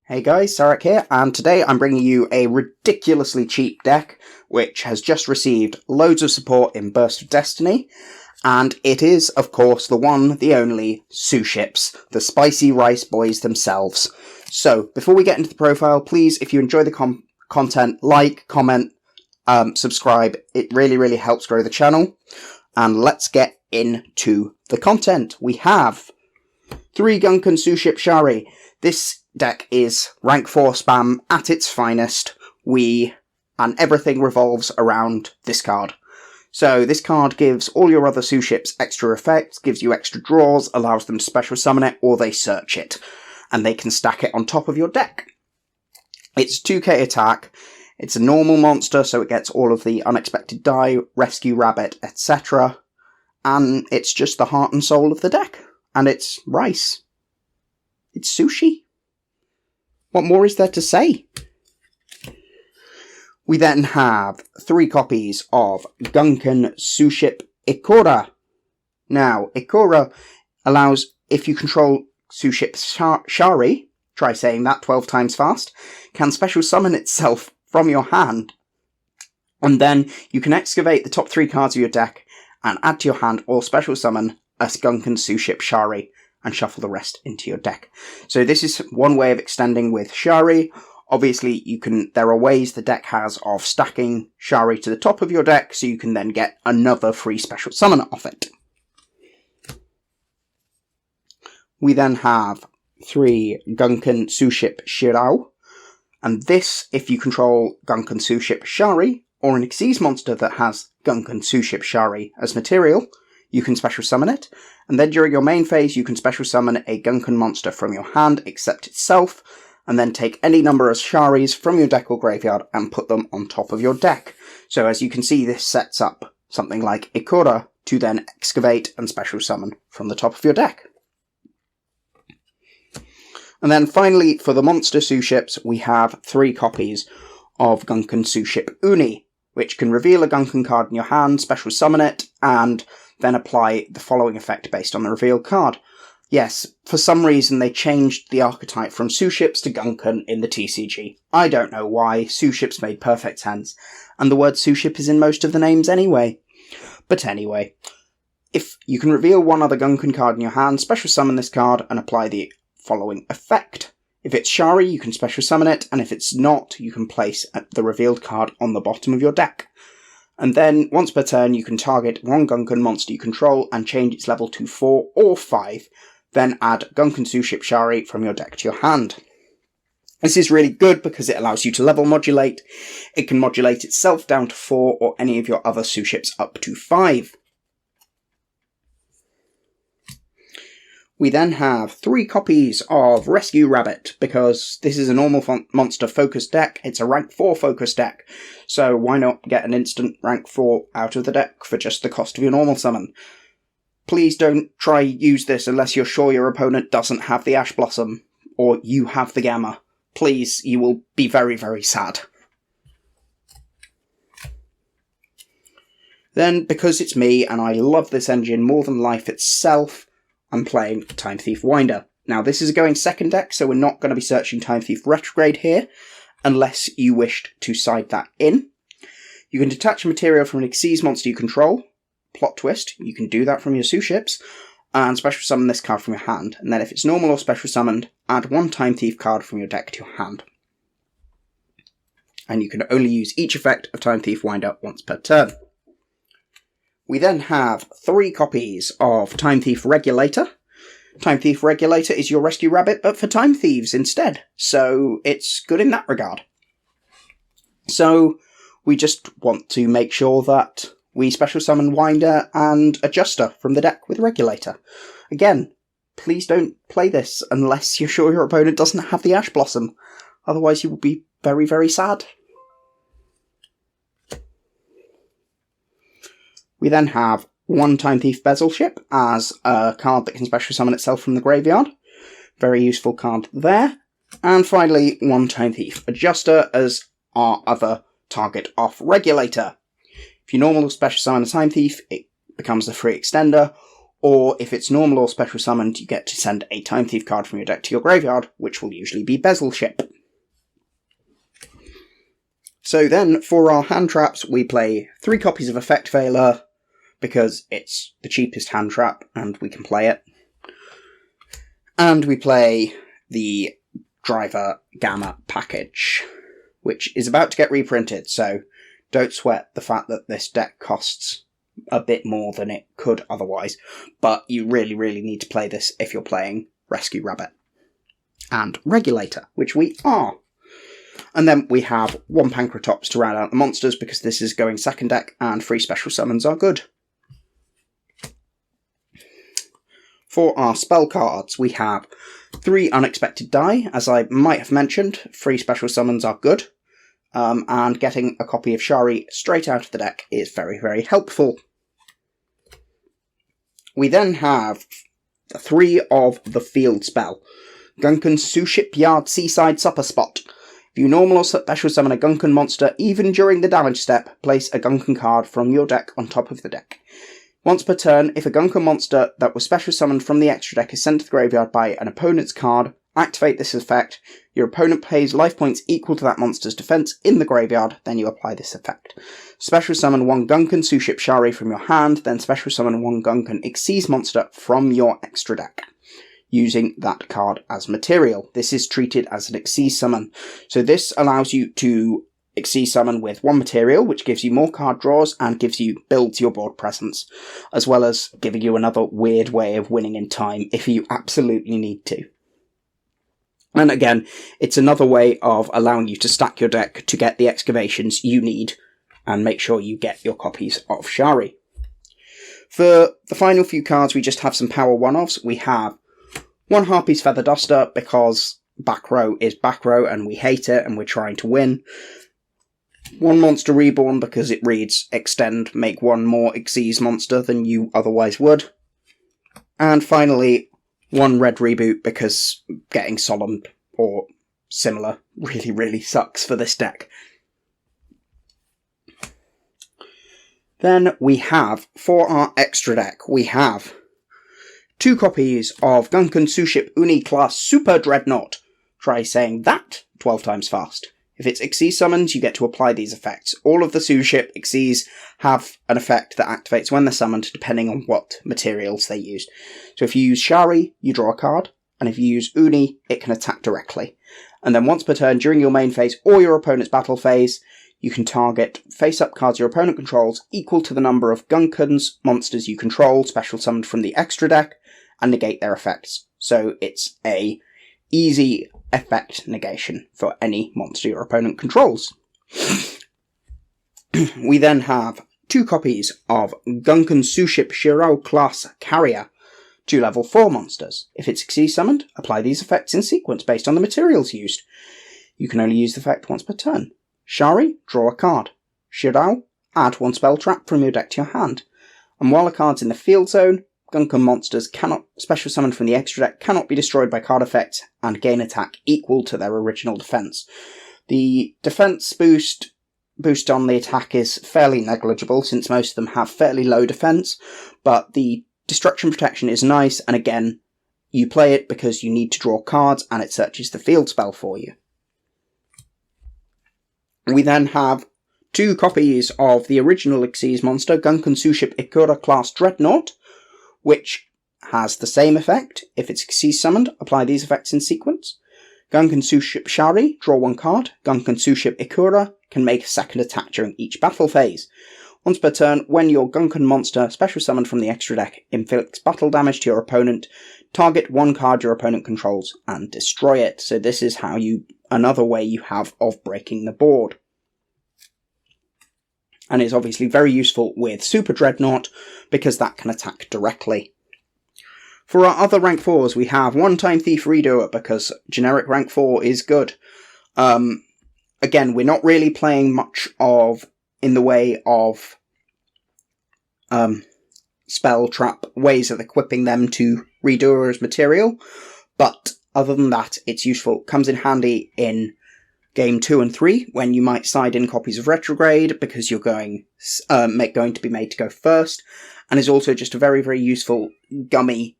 Hey guys, Sarek here, and today I'm bringing you a ridiculously cheap deck, which has just received loads of support in Burst of Destiny, and it is, of course, the one, the only, Suships, the spicy rice boys themselves. So, before we get into the profile, please, if you enjoy the content, like, comment, subscribe, it really helps grow the channel, and let's get into the content. We have 3 Gunkan Suship Shari. This deck is rank 4 spam at its finest, and everything revolves around this card. So this card gives all your other Suships extra effects, gives you extra draws, allows them to special summon it, or they search it, and they can stack it on top of your deck. It's 2k attack, it's a normal monster, so it gets all of the unexpected die, rescue rabbit, etc. And it's just the heart and soul of the deck. And it's rice. It's sushi. What more is there to say? We then have 3 copies of Gunkan Suship Ikora. Now, Ikora allows, if you control Suship Shari, try saying that 12 times fast, can special summon itself from your hand. And then you can excavate the top 3 cards of your deck and add to your hand or special summon a Gunkan Suship Shari and shuffle the rest into your deck. So this is one way of extending with Shari. Obviously, there are ways the deck has of stacking Shari to the top of your deck, so you can then get another free special summon off it. We then have 3 Gunkan Suship Shirao, and this, if you control Gunkan Suship Shari, or an Xyz monster that has Gunkan Suship Shari as material, you can special summon it, and then during your main phase you can special summon a Gunkan monster from your hand, except itself, and then take any number of Sharis from your deck or graveyard and put them on top of your deck. So as you can see, this sets up something like Ikora to then excavate and special summon from the top of your deck. And then finally, for the monster Suships, we have 3 copies of Gunkan Suship Uni, which can reveal a Gunkan card in your hand, special summon it, and then apply the following effect based on the revealed card. Yes, for some reason they changed the archetype from Suships to Gunkan in the TCG. I don't know why, Suships made perfect sense, and the word Suship is in most of the names anyway. But anyway, if you can reveal one other Gunkan card in your hand, special summon this card and apply the following effect. If it's Shari, you can special summon it, and if it's not, you can place the revealed card on the bottom of your deck. And then, once per turn, you can target one Gunkan monster you control and change its level to 4 or 5, then add Gunkan Suship Shari from your deck to your hand. This is really good because it allows you to level modulate. It can modulate itself down to 4 or any of your other Suships up to 5. We then have 3 copies of Rescue Rabbit, because this is a normal monster focused deck. It's a rank 4 focused deck, so why not get an instant rank 4 out of the deck for just the cost of your normal summon? Please don't try use this unless you're sure your opponent doesn't have the Ash Blossom, or you have the Gamma. Please, you will be very sad. Then, because it's me, and I love this engine more than life itself, I'm playing Time Thief Winder. Now, this is a going second deck, so we're not going to be searching Time Thief Retrograde here, unless you wished to side that in. You can detach a material from an Xyz monster you control. Plot twist, you can do that from your Suships, and special summon this card from your hand, and then if it's normal or special summoned, add 1 Time Thief card from your deck to your hand. And you can only use each effect of Time Thief Winder once per turn. We then have 3 copies of Time Thief Regulator. Time Thief Regulator is your Rescue Rabbit, but for Time Thieves instead, so it's good in that regard. So, we just want to make sure that we special summon Winder and Adjuster from the deck with Regulator. Again, please don't play this unless you're sure your opponent doesn't have the Ash Blossom, otherwise you will be very sad. We then have 1 Time Thief Bezel Ship as a card that can special summon itself from the graveyard. Very useful card there. And finally, 1 Time Thief Adjuster as our other target off Regulator. If you normal special summon a Time Thief, it becomes a free extender, or if it's normal or special summoned, you get to send a Time Thief card from your deck to your graveyard, which will usually be Bezel Ship. So then, for our hand traps, we play 3 copies of Effect Veiler, because it's the cheapest hand trap, and we can play it. And we play the Driver Gamma package, which is about to get reprinted, so don't sweat the fact that this deck costs a bit more than it could otherwise, but you really, really need to play this if you're playing Rescue Rabbit and Regulator, which we are. And then we have 1 Pancratops to round out the monsters, because this is going second deck and 3 special summons are good. For our spell cards, we have 3 Unexpected Die. As I might have mentioned, 3 special summons are good, and getting a copy of Shari straight out of the deck is very, very helpful. We then have 3 of the field spell. Gunkan Suship Yard Seaside Supper Spot. If you normal or special summon a Gunkan monster, even during the damage step, place a Gunkan card from your deck on top of the deck. Once per turn, if a Gunkan monster that was special summoned from the extra deck is sent to the graveyard by an opponent's card, activate this effect. Your opponent pays life points equal to that monster's defense in the graveyard, then you apply this effect. Special summon 1 Gunkan Suship Shari from your hand, then special summon 1 Gunkan Xyz monster from your extra deck, using that card as material. This is treated as an Xyz summon, so this allows you to Xyz summon with 1 material, which gives you more card draws and builds your board presence, as well as giving you another weird way of winning in time if you absolutely need to. And again, it's another way of allowing you to stack your deck to get the excavations you need and make sure you get your copies of Shari. For the final few cards, we just have some power one-offs. We have 1 Harpy's Feather Duster, because back row is back row and we hate it and we're trying to win. 1 Monster Reborn, because it reads extend, make 1 more Xyz monster than you otherwise would. And finally, 1 Red Reboot, because getting Solemn or similar really, really sucks for this deck. Then we have, for our extra deck, we have 2 copies of Gunkan Suship Uni Class Super Dreadnought. Try saying that 12 times fast. If it's Xyz summons, you get to apply these effects. All of the Suship Xyz have an effect that activates when they're summoned, depending on what materials they used. So if you use Shari, you draw a card, and if you use Uni, it can attack directly. And then once per turn during your main phase or your opponent's battle phase, you can target face-up cards your opponent controls equal to the number of Gunkan's monsters you control, special summoned from the extra deck, and negate their effects. So it's a easy effect negation for any monster your opponent controls. We then have 2 copies of Gunkan Suship Shirao Class Carrier, 2 level 4 monsters. If it's Xyz summoned, apply these effects in sequence based on the materials used. You can only use the effect once per turn. Shari, draw a card. Shirao, add 1 spell trap from your deck to your hand. And while a card's in the field zone, Gunkan monsters special summoned from the extra deck cannot be destroyed by card effects and gain attack equal to their original defense. The defense boost on the attack is fairly negligible, since most of them have fairly low defense, but the destruction protection is nice, and again, you play it because you need to draw cards and it searches the field spell for you. We then have 2 copies of the original Xyz monster, Gunkan Suship Ikura Class Dreadnought, which has the same effect. If it's Xyz summoned, apply these effects in sequence. Gunkan Suship Shari, draw 1 card. Gunkan Suship Ikura can make a second attack during each battle phase. Once per turn, when your Gunkan monster, special summoned from the extra deck, inflicts battle damage to your opponent, target 1 card your opponent controls and destroy it. So this is another way you have of breaking the board. And it's obviously very useful with Super Dreadnought, because that can attack directly. For our other rank 4s, we have 1 Time Thief Redoer, because generic rank 4 is good. Again, we're not really playing much in the way of spell trap ways of equipping them to Redoer as material, but other than that, it's useful. Comes in handy in Game 2 and 3, when you might side in copies of Retrograde because you're going to be made to go first, and is also just a very, very useful gummy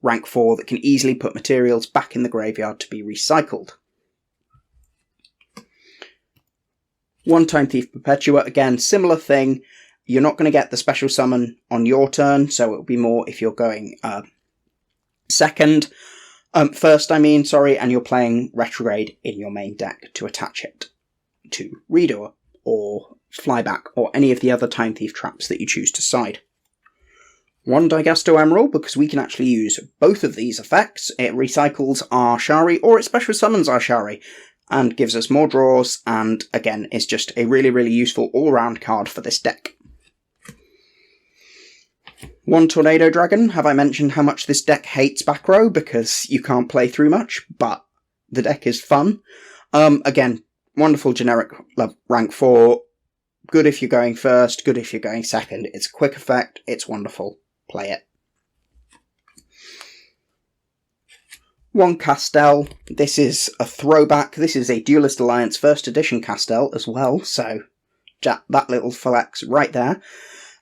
rank 4 that can easily put materials back in the graveyard to be recycled. One-time Thief Perpetua, again, similar thing. You're not going to get the special summon on your turn, so it'll be more if you're going first, and you're playing Retrograde in your main deck to attach it to Reader or Flyback or any of the other Time Thief traps that you choose to side. One Digasto Emerald, because we can actually use both of these effects. It recycles our Shari, or it special summons our Shari, and gives us more draws, and again, is just a really, really useful all-round card for this deck. One Tornado Dragon. Have I mentioned how much this deck hates back row, because you can't play through much, but the deck is fun. Again, wonderful generic rank 4, good if you're going first, good if you're going second. It's a quick effect, it's wonderful. Play it. One Castel. This is a throwback. This is a Duelist Alliance 1st edition Castel as well, so that little flex right there.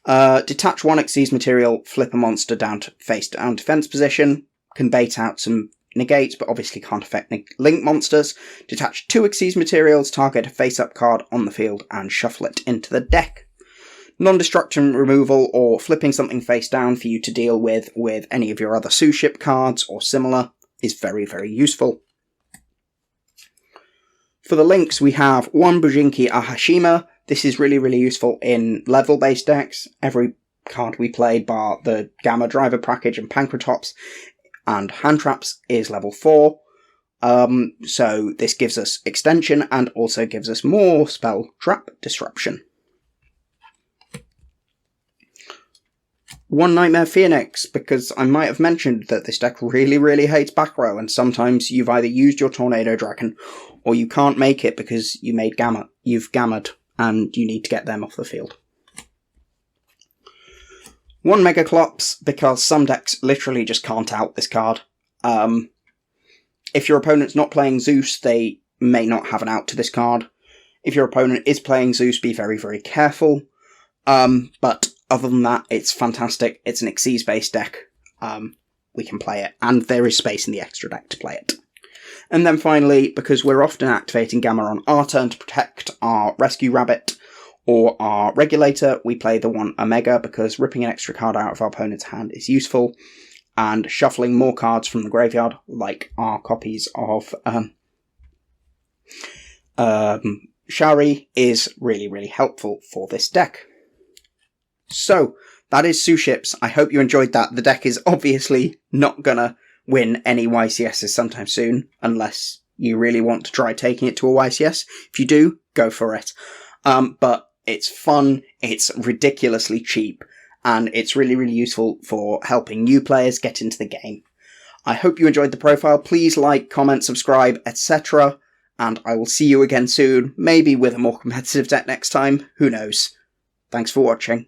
Detach one Xyz material, flip a monster down to face down defense position, can bait out some negates, but obviously can't affect link monsters. Detach 2 Xyz materials, target a face-up card on the field, and shuffle it into the deck. Non-destruction removal, or flipping something face down for you to deal with any of your other Suship cards or similar, is very, very useful. For the links, we have one Bujinki Ahashima. This is really, really useful in level-based decks. Every card we play, bar the Gamma Driver package and Pancratops and Handtraps, is level 4. So this gives us extension and also gives us more spell trap disruption. One Nightmare Phoenix, because I might have mentioned that this deck really, really hates back row, and sometimes you've either used your Tornado Dragon, or you can't make it because you've gammaed, and you need to get them off the field. One Megaclops, because some decks literally just can't out this card. If your opponent's not playing Zeus, they may not have an out to this card. If your opponent is playing Zeus, be very, very careful. But other than that, it's fantastic. It's an Xyz-based deck. We can play it, and there is space in the extra deck to play it. And then finally, because we're often activating Gamma on our turn to protect our Rescue Rabbit or our Regulator, we play the one Omega, because ripping an extra card out of our opponent's hand is useful, and shuffling more cards from the graveyard, like our copies of Shari, is really, really helpful for this deck. So, that is Suships. I hope you enjoyed that. The deck is obviously not gonna win any YCSs sometime soon, unless you really want to try taking it to a YCS. If you do, go for it. But it's fun, it's ridiculously cheap, and it's really, really useful for helping new players get into the game. I hope you enjoyed the profile. Please like, comment, subscribe, etc. And I will see you again soon, maybe with a more competitive deck next time. Who knows? Thanks for watching.